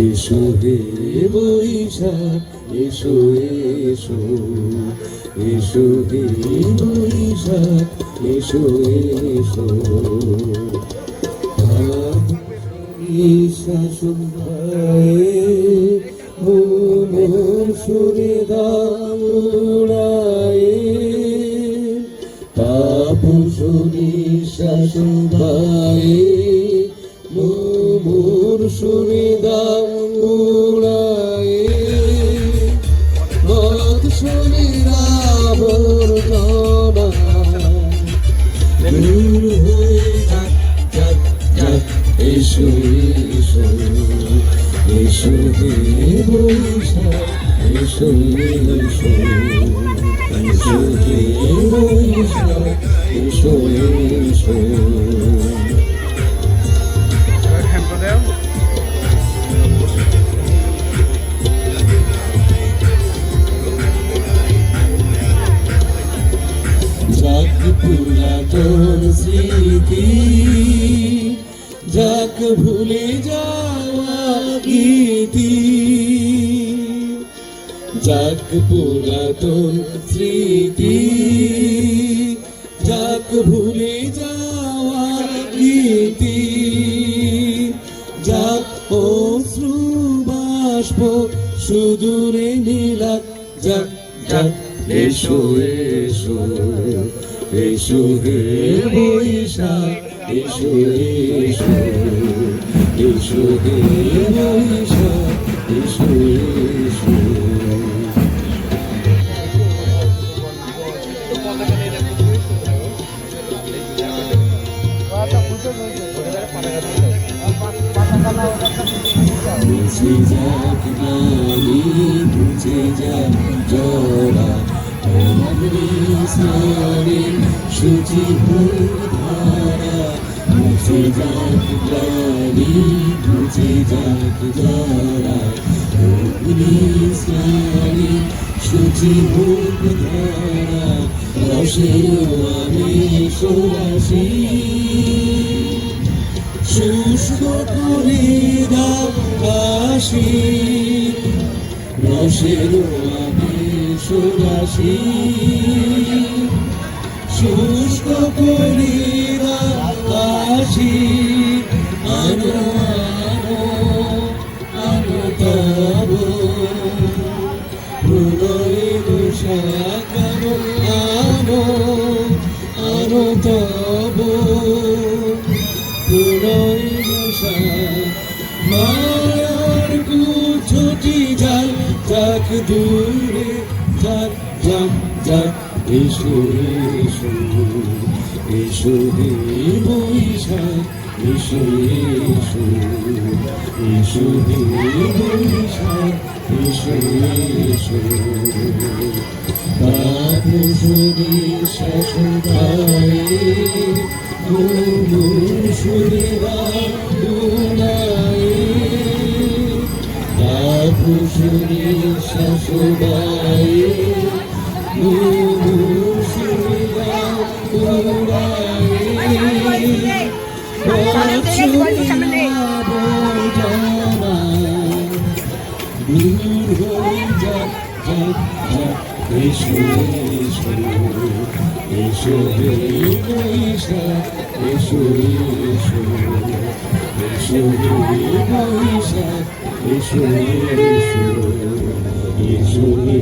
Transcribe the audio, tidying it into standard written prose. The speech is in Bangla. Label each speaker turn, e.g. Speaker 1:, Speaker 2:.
Speaker 1: এসো হে বৈশাখ এসো এসো, এসো হে বৈশাখ এসো এসো। শাসন মোর সুরে দাঁড়ায়, তাপসী শাসন পায়ে মোর সুরে দাঁড়ায়। মত শুনি রাবর জনা দূর হয়ে যাক যাক যাক। এসো এসো, এসো হে বৈশাখ এসো এসো, এসো হে বৈশাখ এসো এসো। যাক পুরাতন স্মৃতি, যাক ভুলে যাওয়া গীতি, যাক পুরাতন স্মৃতি, যাক ভুলে যাওয়া গীতি, যাক অশ্রু বাষ্প সুদূরে নীলাক যাক যাক। এসো এসো, এসো হে বৈশাখ এসো এসো, এসো হে বৈশাখ এসো এসো। মুছে যাক নারী মুছে যাক জরা, স্নানে শুচি ধারা। মুছে যাক গ্লানি মুছে যাক জরা, স্নানে শুচি ধারা। রসেও আমি সোরাসি শুষ্ক করে দাও কাশি, রসেও আমি সুরাসি শুষ্ক করে কাশি। আনো আনো আনো তব প্রণয় দোষাকানো, আনো আনো তব প্রণয় দোষা। মায়ার কুছটি যাক যাক দূরে যাক যাক যাক। এসো এসো, এসো হে বৈশাখ এসো এসো, এসো হে বৈশাখ এসো এসো। তাপসী শাসন পায়ে মোর সুরে দাঁড়ায়, তাপসী শাসন পায়ে মোর সুরে দাঁড়ায়। দূর হয়ে যাক যাক যাক। এসো এসো, এসো হে বৈশাখ এসো এসো, এসো হে বৈশাখ এসো এসো, এসো হে